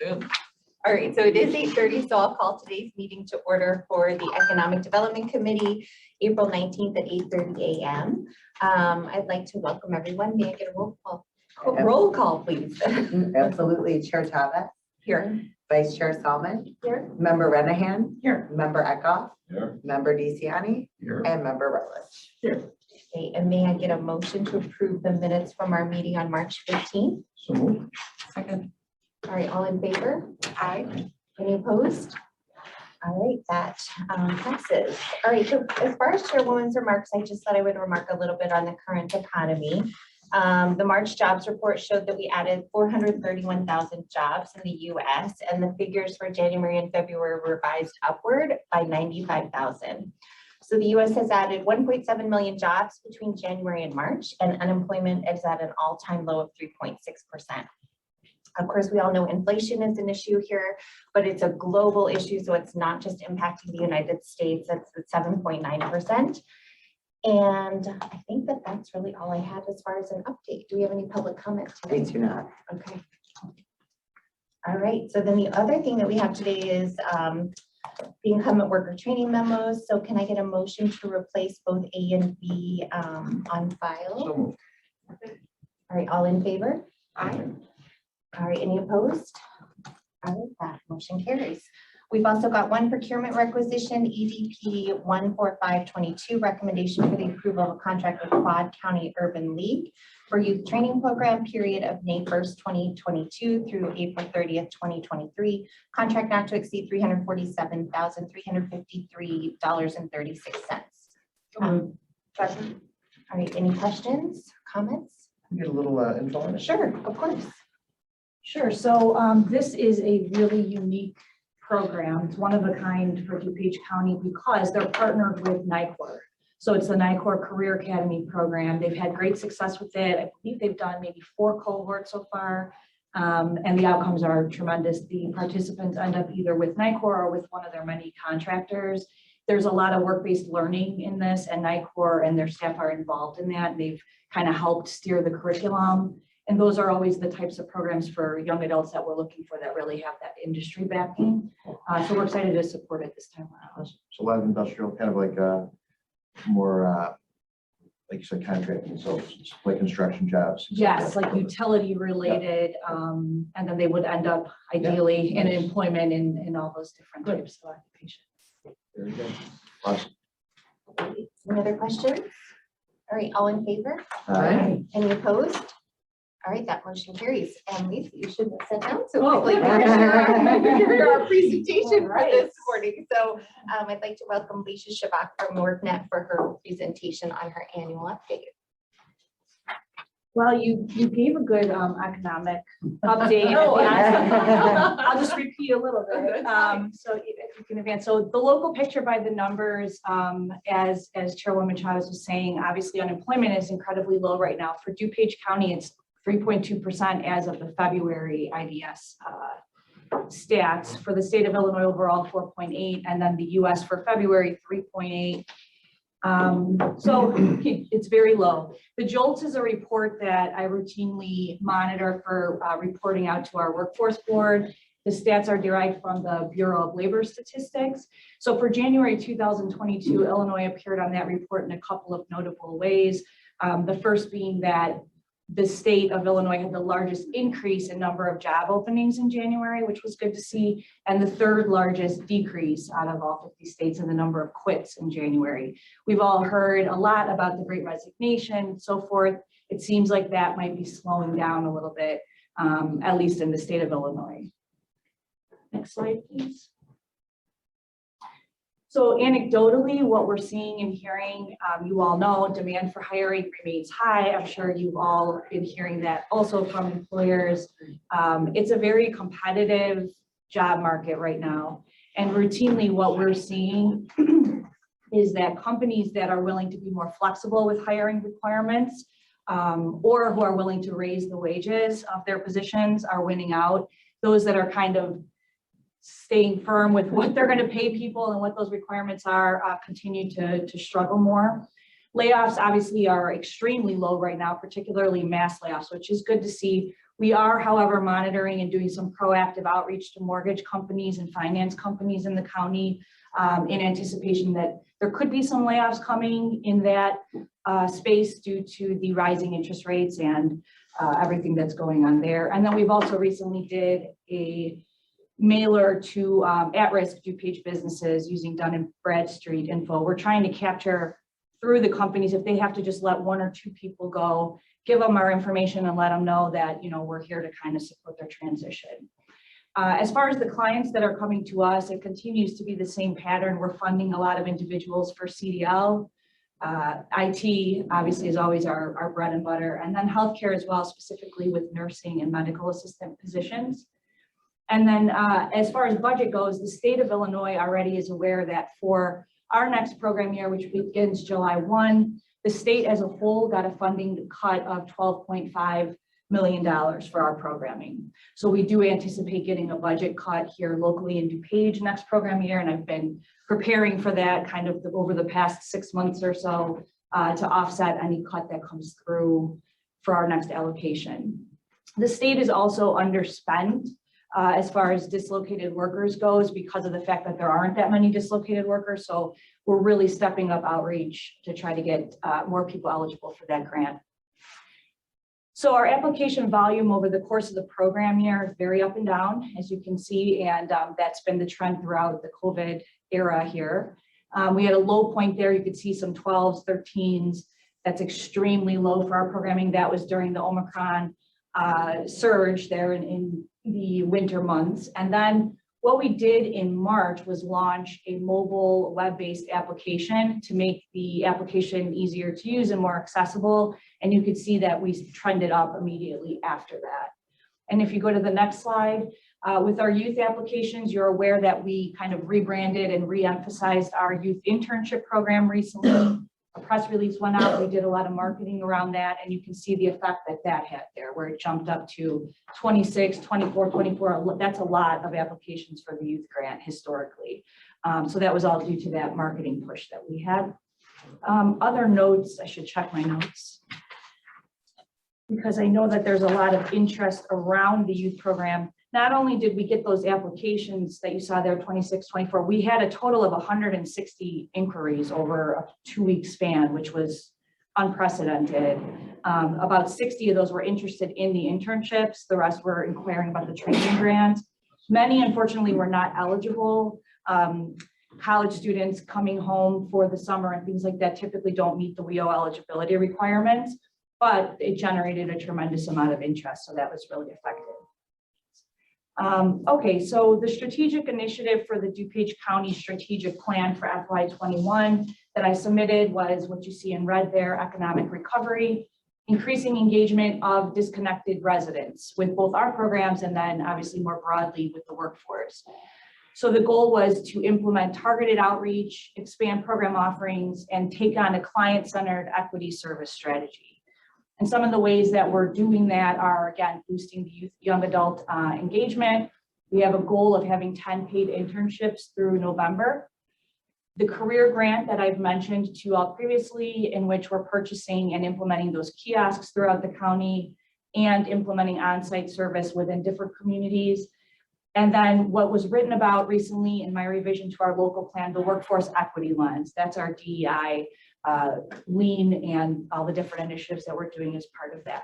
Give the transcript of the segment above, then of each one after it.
Soon. All right, so it is 8:30, so I'll call today's meeting to order for the Economic Development Committee, April 19th at 8:30 a.m. I'd like to welcome everyone. May I get a roll call? Roll call, please. Absolutely. Chair Tava. Here. Vice Chair Salmon. Here. Member Renahan. Here. Member Eckhoff. Here. Member DeCiani. Here. And Member Rutledge. Here. Okay, and may I get a motion to approve the minutes from our meeting on March 15th? So moved. Second. All right, all in favor? Aye. Any opposed? All right, that passes. All right, so as far as Chairwoman's remarks, I just thought I would remark a little bit on the current economy. The March jobs report showed that we added 431,000 jobs in the US, and the figures for January and February were revised upward by 95,000. So the US has added 1.7 million jobs between January and March, and unemployment is at an all-time low of 3.6%. Of course, we all know inflation is an issue here, but it's a global issue, so it's not just impacting the United States. That's at 7.9%. And I think that that's really all I have as far as an update. Do we have any public comment today? We do not. Okay. All right, so then the other thing that we have today is the incumbent worker training memos. So can I get a motion to replace both A and B on file? So moved. All right, all in favor? Aye. All right, any opposed? All right, that motion carries. We've also got one procurement requisition, EDP 14522, recommendation for the approval of a contract with Quad County Urban League for youth training program period of May 1st, 2022 through April 30th, 2023. Contract not to exceed $347,353.36. All right, any questions, comments? Get a little info on it. Sure, of course. Sure. So this is a really unique program. It's one of a kind for DuPage County because they're partnered with NICOR. So it's the NICOR Career Academy program. They've had great success with it. I believe they've done maybe 4 cohorts so far. And the outcomes are tremendous. The participants end up either with NICOR or with one of their many contractors. There's a lot of work-based learning in this, and NICOR and their staff are involved in that. They've kind of helped steer the curriculum. And those are always the types of programs for young adults that we're looking for that really have that industry backing. So we're excited to support it this time around. So a lot of industrial, kind of like more, like you said, contracting, so like construction jobs. Yes, like utility related, and then they would end up ideally in employment in all those different types of occupations. Very good. Awesome. Any other questions? All right, all in favor? Aye. Any opposed? All right, that motion carries. And Lisa, you should sit down so Oh. quickly. We're gonna hear our presentation for Right. this morning. So I'd like to welcome Lisa Shabak from WorkNet for her presentation on her annual update. Well, you gave a good economic update. Oh, I'll just repeat a little bit. So if you can advance. So the local picture by the numbers, as Chairwoman Chavez was saying, obviously unemployment is incredibly low right now. For DuPage County, it's 3.2% as of the February IDS stats. For the state of Illinois overall, 4.8, and then the US for February, 3.8. So it's very low. The JOLTS is a report that I routinely monitor for reporting out to our workforce board. The stats are derived from the Bureau of Labor Statistics. So for January 2022, Illinois appeared on that report in a couple of notable ways. The first being that the state of Illinois had the largest increase in number of job openings in January, which was good to see, and the third largest decrease out of all 50 states in the number of quits in January. We've all heard a lot about the Great Resignation and so forth. It seems like that might be slowing down a little bit, at least in the state of Illinois. Next slide, please. So anecdotally, what we're seeing and hearing, you all know demand for hiring remains high. I'm sure you've all been hearing that also from employers. It's a very competitive job market right now. And routinely what we're seeing is that companies that are willing to be more flexible with hiring requirements or who are willing to raise the wages of their positions are winning out. Those that are kind of staying firm with what they're going to pay people and what those requirements are continue to struggle more. Layoffs obviously are extremely low right now, particularly mass layoffs, which is good to see. We are, however, monitoring and doing some proactive outreach to mortgage companies and finance companies in the county in anticipation that there could be some layoffs coming in that space due to the rising interest rates and everything that's going on there. And then we've also recently did a mailer to at-risk DuPage businesses using Dun and Bradstreet info. We're trying to capture through the companies, if they have to just let 1 or 2 people go, give them our information and let them know that, you know, we're here to kind of support their transition. As far as the clients that are coming to us, it continues to be the same pattern. We're funding a lot of individuals for CDL. IT obviously is always our bread and butter, and then healthcare as well, specifically with nursing and medical assistant positions. And then as far as budget goes, the state of Illinois already is aware that for our next program year, which begins July 1, the state as a whole got a funding cut of $12.5 million for our programming. So we do anticipate getting a budget cut here locally in DuPage next program year, and I've been preparing for that kind of over the past 6 months or so to offset any cut that comes through for our next allocation. The state is also underspent as far as dislocated workers goes because of the fact that there aren't that many dislocated workers. So we're really stepping up outreach to try to get more people eligible for that grant. So our application volume over the course of the program year is very up and down, as you can see, and that's been the trend throughout the COVID era here. We had a low point there. You could see some 12s, 13s. That's extremely low for our programming. That was during the Omicron surge there in the winter months. And then what we did in March was launch a mobile web-based application to make the application easier to use and more accessible. And you could see that we trended up immediately after that. And if you go to the next slide, with our youth applications, you're aware that we kind of rebranded and re-emphasized our youth internship program recently. A press release went out, we did a lot of marketing around that, and you can see the effect that that had there, where it jumped up to 26, 24, 24. That's a lot of applications for the youth grant historically. So that was all due to that marketing push that we had. Other notes, I should check my notes, because I know that there's a lot of interest around the youth program. Not only did we get those applications that you saw there, 26, 24, we had a total of 160 inquiries over a 2-week span, which was unprecedented. About 60 of those were interested in the internships. The rest were inquiring about the training grant. Many, unfortunately, were not eligible. College students coming home for the summer and things like that typically don't meet the WIO eligibility requirements, but it generated a tremendous amount of interest, so that was really effective. Okay, so the strategic initiative for the DuPage County Strategic Plan for FY21 that I submitted was what you see in red there: economic recovery, increasing engagement of disconnected residents with both our programs and then obviously more broadly with the workforce. So the goal was to implement targeted outreach, expand program offerings, and take on a client-centered equity service strategy. And some of the ways that we're doing that are, again, boosting the youth, young adult engagement. We have a goal of having 10 paid internships through November. The career grant that I've mentioned to you all previously, in which we're purchasing and implementing those kiosks throughout the county and implementing on-site service within different communities. And then what was written about recently in my revision to our local plan, the workforce equity lens. That's our DEI lean and all the different initiatives that we're doing as part of that.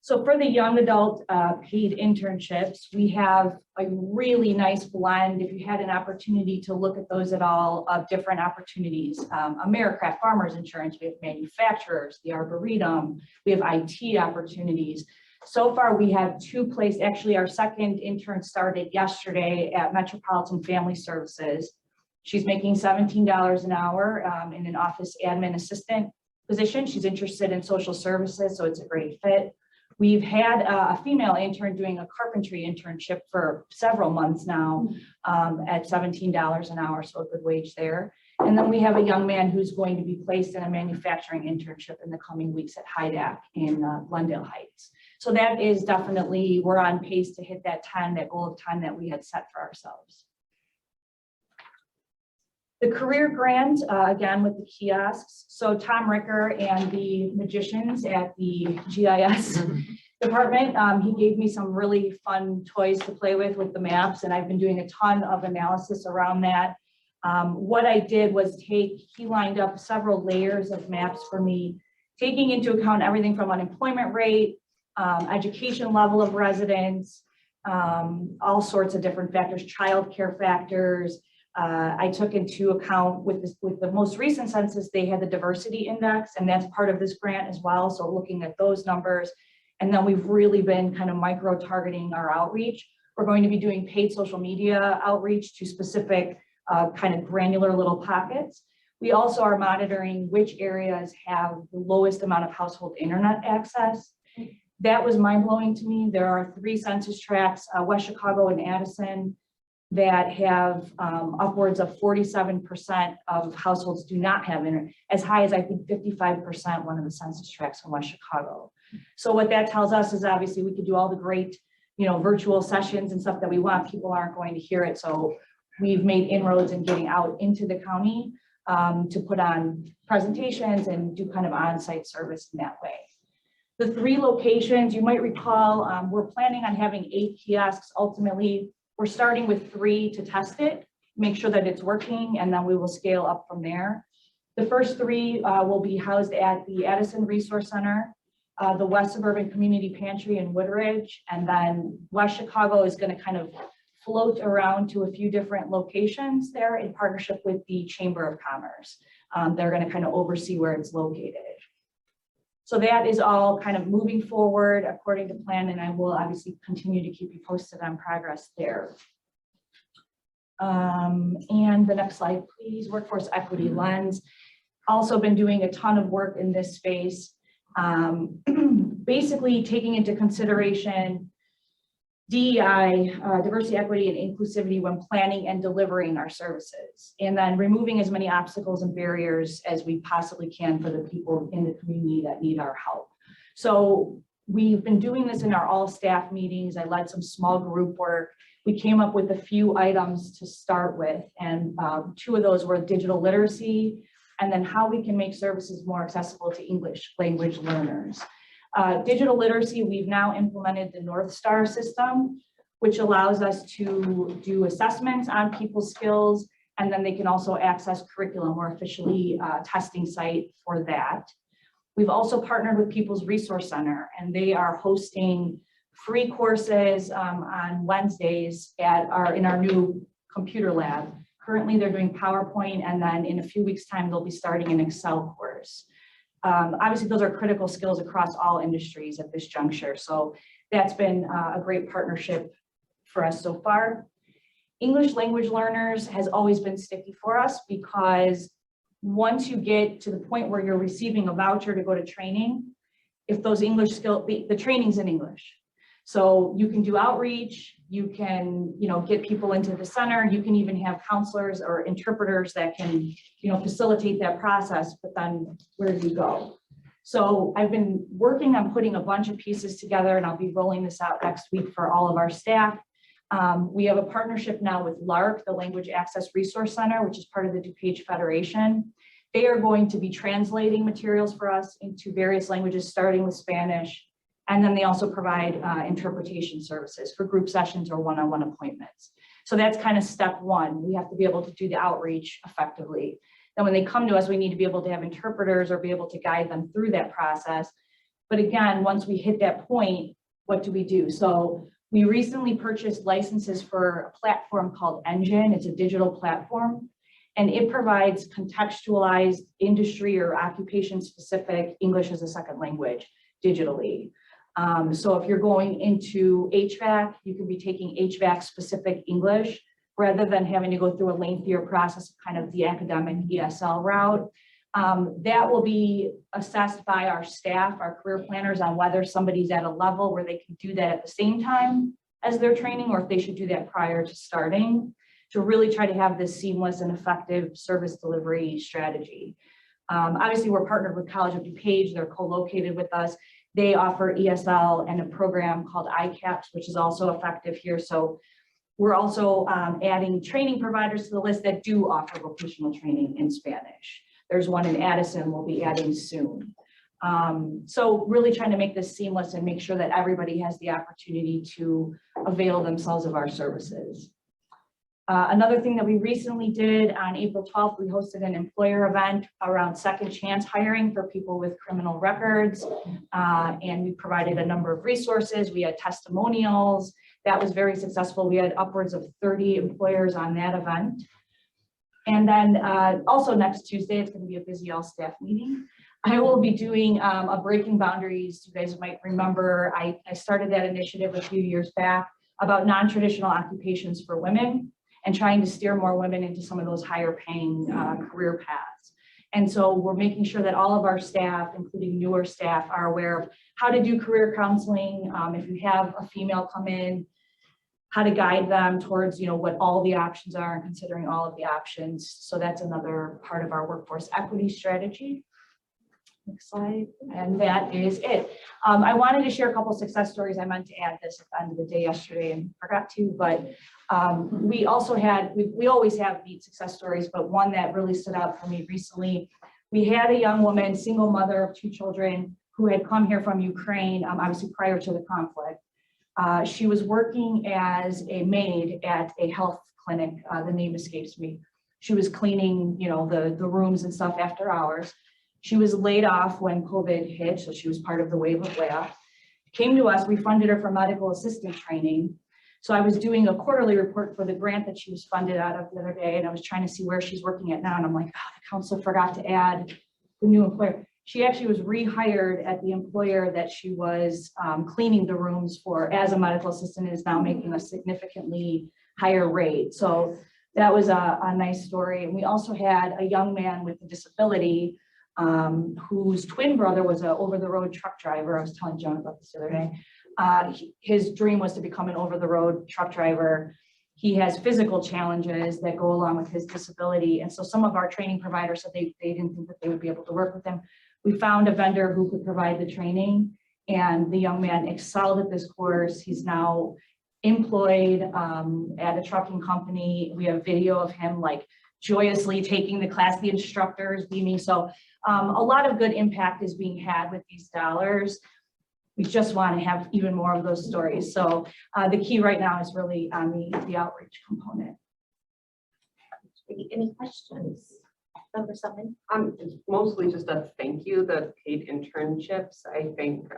So for the young adult paid internships, we have a really nice blend. If you had an opportunity to look at those at all, of different opportunities. Americraft Farmers Insurance, we have manufacturers, the Arboretum, we have IT opportunities. So far, we have 2 placed. Actually, our second intern started yesterday at Metropolitan Family Services. She's making $17 an hour in an office admin assistant position. She's interested in social services, so it's a great fit. We've had a female intern doing a carpentry internship for several months now at $17 an hour, so a good wage there. And then we have a young man who's going to be placed in a manufacturing internship in the coming weeks at HIDAC in Glendale Heights. So that is definitely, we're on pace to hit that 10, that goal of 10 that we had set for ourselves. The career grant, again, with the kiosks. So Tom Ricker and the magicians at the GIS department. He gave me some really fun toys to play with the maps, and I've been doing a ton of analysis around that. What I did was he lined up several layers of maps for me, taking into account everything from unemployment rate, education level of residents, all sorts of different factors, childcare factors. I took into account with the most recent census, they had the diversity index, and that's part of this grant as well. So looking at those numbers, and then we've really been kind of micro targeting our outreach. We're going to be doing paid social media outreach to specific kind of granular little pockets. We also are monitoring which areas have the lowest amount of household internet access. That was mind-blowing to me. There are 3 census tracts, West Chicago and Addison, that have upwards of 47% of households do not have internet, as high as I think 55%, one of the census tracts in West Chicago. So what that tells us is obviously we could do all the great, virtual sessions and stuff that we want, people aren't going to hear it. So we've made inroads in getting out into the county to put on presentations and do kind of on-site service in that way. The 3 locations, you might recall, we're planning on having 8 kiosks. Ultimately, we're starting with 3 to test it, make sure that it's working, and then we will scale up from there. The first 3 will be housed at the Addison Resource Center, the West Suburban Community Pantry in Woodridge, and then West Chicago is going to kind of float around to a few different locations there in partnership with the Chamber of Commerce. They're going to kind of oversee where it's located. So that is all kind of moving forward according to plan, and I will obviously continue to keep you posted on progress there. And the next slide, please. Workforce equity lens. Also been doing a ton of work in this space, basically taking into consideration DEI, diversity, equity, and inclusivity when planning and delivering our services, and then removing as many obstacles and barriers as we possibly can for the people in the community that need our help. So we've been doing this in our all staff meetings. I led some small group work. We came up with a few items to start with, and 2 of those were digital literacy, and then how we can make services more accessible to English language learners. Digital literacy, we've now implemented the North Star system, which allows us to do assessments on people's skills, and then they can also access curriculum or officially testing site for that. We've also partnered with People's Resource Center, and they are hosting free courses on Wednesdays in our new computer lab. Currently, they're doing PowerPoint, and then in a few weeks' time, they'll be starting an Excel course. Obviously, those are critical skills across all industries at this juncture. So that's been a great partnership for us so far. English language learners has always been sticky for us because once you get to the point where you're receiving a voucher to go to training, if those English skills, the training's in English. So you can do outreach, you can, get people into the center, you can even have counselors or interpreters that can, facilitate that process, but then where do you go? So I've been working on putting a bunch of pieces together, and I'll be rolling this out next week for all of our staff. We have a partnership now with LARC, the Language Access Resource Center, which is part of the DuPage Federation. They are going to be translating materials for us into various languages, starting with Spanish. And then they also provide interpretation services for group sessions or one-on-one appointments. So that's kind of step 1. We have to be able to do the outreach effectively. Then when they come to us, we need to be able to have interpreters or be able to guide them through that process. But again, once we hit that point, what do we do? So we recently purchased licenses for a platform called Engine. It's a digital platform, and it provides contextualized industry or occupation-specific English as a second language digitally. So if you're going into HVAC, you can be taking HVAC specific English rather than having to go through a lengthier process of kind of the academic ESL route. That will be assessed by our staff, our career planners, on whether somebody's at a level where they can do that at the same time as their training, or if they should do that prior to starting, to really try to have this seamless and effective service delivery strategy. Obviously, we're partnered with College of DuPage. They're co-located with us. They offer ESL and a program called ICAPS, which is also effective here. So we're also adding training providers to the list that do offer vocational training in Spanish. There's one in Addison we'll be adding soon. So really trying to make this seamless and make sure that everybody has the opportunity to avail themselves of our services. Another thing that we recently did on April 12th, we hosted an employer event around second chance hiring for people with criminal records. And we provided a number of resources. We had testimonials. That was very successful. We had upwards of 30 employers on that event. And then also next Tuesday, it's going to be a busy all staff meeting. I will be doing a Breaking Boundaries. You guys might remember I started that initiative a few years back about non-traditional occupations for women and trying to steer more women into some of those higher paying career paths. And so we're making sure that all of our staff, including newer staff, are aware of how to do career counseling. If you have a female come in, how to guide them towards, what all the options are and considering all of the options. So that's another part of our workforce equity strategy. Next slide. And that is it. I wanted to share a couple success stories. I meant to add this at the end of the day yesterday and forgot to, but we also had, we always have neat success stories, but one that really stood out for me recently. We had a young woman, single mother of 2 children, who had come here from Ukraine, obviously prior to the conflict. She was working as a maid at a health clinic. The name escapes me. She was cleaning, the rooms and stuff after hours. She was laid off when COVID hit, so she was part of the wave of layoff. Came to us, we funded her for medical assistant training. So I was doing a quarterly report for the grant that she was funded out of the other day, and I was trying to see where she's working at now. And I'm like, oh, the council forgot to add the new employer. She actually was rehired at the employer that she was cleaning the rooms for as a medical assistant, and is now making a significantly higher rate. So that was a nice story. And we also had a young man with a disability whose twin brother was an over-the-road truck driver. I was telling Joan about this the other day. His dream was to become an over-the-road truck driver. He has physical challenges that go along with his disability. And so some of our training providers said they didn't think that they would be able to work with him. We found a vendor who could provide the training, and the young man excelled at this course. He's now employed at a trucking company. We have video of him like joyously taking the class, the instructors beaming. So a lot of good impact is being had with these dollars. We just want to have even more of those stories. So the key right now is really on the outreach component. Any questions? Number 7. It's mostly just a thank you, the paid internships. I think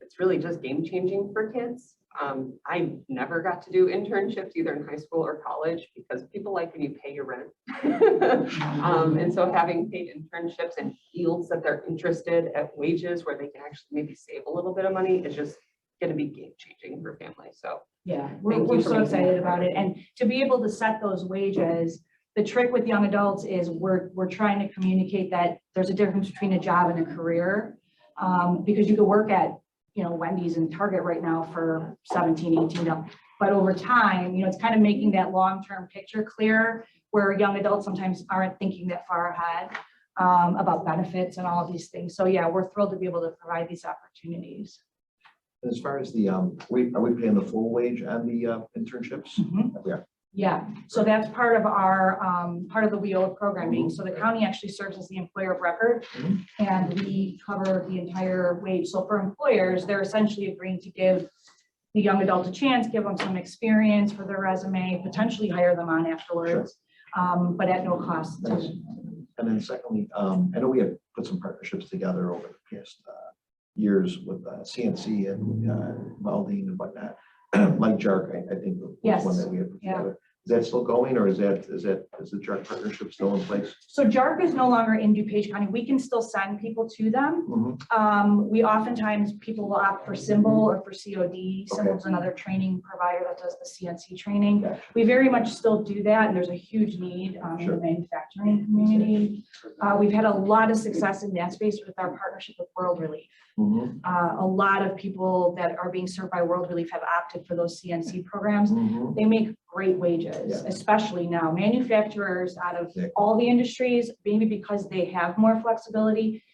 it's really just game changing for kids. I never got to do internships either in high school or college because people like when you pay your rent. And so having paid internships in fields that they're interested at wages where they can actually maybe save a little bit of money is just going to be game changing for families. So yeah, we're so excited about it. And to be able to set those wages, the trick with young adults is we're trying to communicate that there's a difference between a job and a career, because you could work at Wendy's and Target right now for 17, 18, but over time, it's kind of making that long-term picture clear where young adults sometimes aren't thinking that far ahead about benefits and all of these things. So yeah, we're thrilled to be able to provide these opportunities. As far as the, are we paying the full wage on the internships? Mhm. Yeah. Yeah, so that's part of our, part of the WEO programming. So the county actually serves as the employer of record, and we cover the entire wage. So for employers, they're essentially agreeing to give the young adult a chance, give them some experience for their resume, potentially hire them on afterwards, but at no cost. Nice. And then secondly, I know we have put some partnerships together over the past years with CNC and welding and whatnot. Like Jark, I think was one that we had put together. Is that still going, or is the Jark partnership still in place? So Jark is no longer in DuPage County. We can still send people to them. We oftentimes people will opt for Symbol or for COD. Symbol is another training provider that does the CNC training. Gotcha. We very much still do that, and there's a huge need in the manufacturing community. We've had a lot of success in that space with our partnership with World Relief. A lot of people that are being served by World Relief have opted for those CNC programs. They make great wages, especially now. Manufacturers out of all the industries, maybe because they have more flexibility,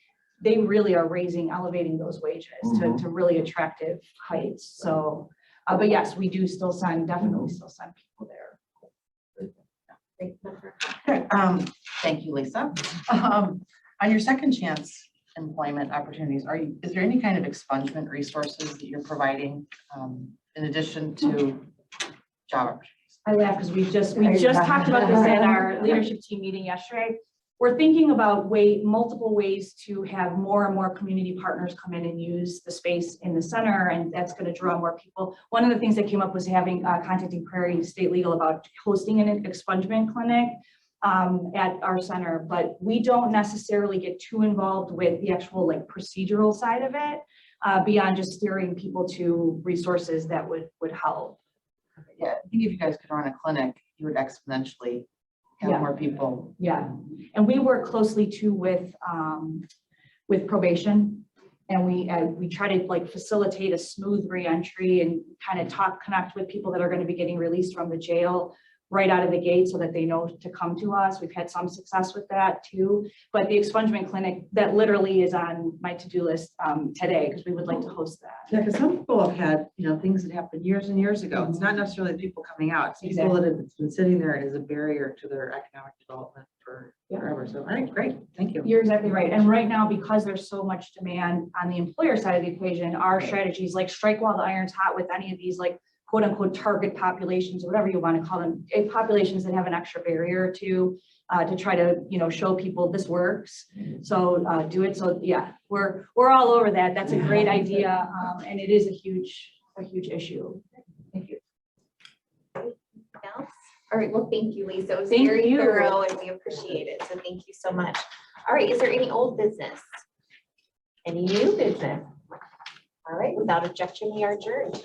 they really are elevating those wages to really attractive heights. So, but yes, we do still definitely still send people there. Thank you, Lisa. On your second chance employment opportunities, is there any kind of expungement resources that you're providing in addition to job opportunities? I laugh because we just talked about this at our leadership team meeting yesterday. We're thinking about multiple ways to have more and more community partners come in and use the space in the center, and that's going to draw more people. One of the things that came up was contacting Prairie State Legal about hosting an expungement clinic at our center, but we don't necessarily get too involved with the actual like procedural side of it, beyond just steering people to resources that would help. Yeah, I think if you guys could run a clinic, you would exponentially have Yeah. more people. Yeah, and we work closely too with probation, and we try to like facilitate a smooth reentry and kind of connect with people that are going to be getting released from the jail right out of the gate so that they know to come to us. We've had some success with that too, but the expungement clinic, that literally is on my to-do list today, because we would like to host that. Yeah, because some people have had, things that happened years and years ago. It's not necessarily the people coming out. It's people that have been sitting there and is a barrier to their economic development for forever. So, all right, great. Thank you. You're exactly right. And right now, because there's so much demand on the employer side of the equation, our strategies like strike while the iron's hot with any of these like quote unquote target populations, or whatever you want to call them, populations that have an extra barrier to try to, show people this works. So do it. So yeah, we're all over that. That's a great idea. And it is a huge issue. Thank you. Else? All right, well, thank you, Lisa. It was Thank very you. thorough and we appreciate it. So thank you so much. All right, is there any old business? Any new business? All right, without objection, we are adjourned.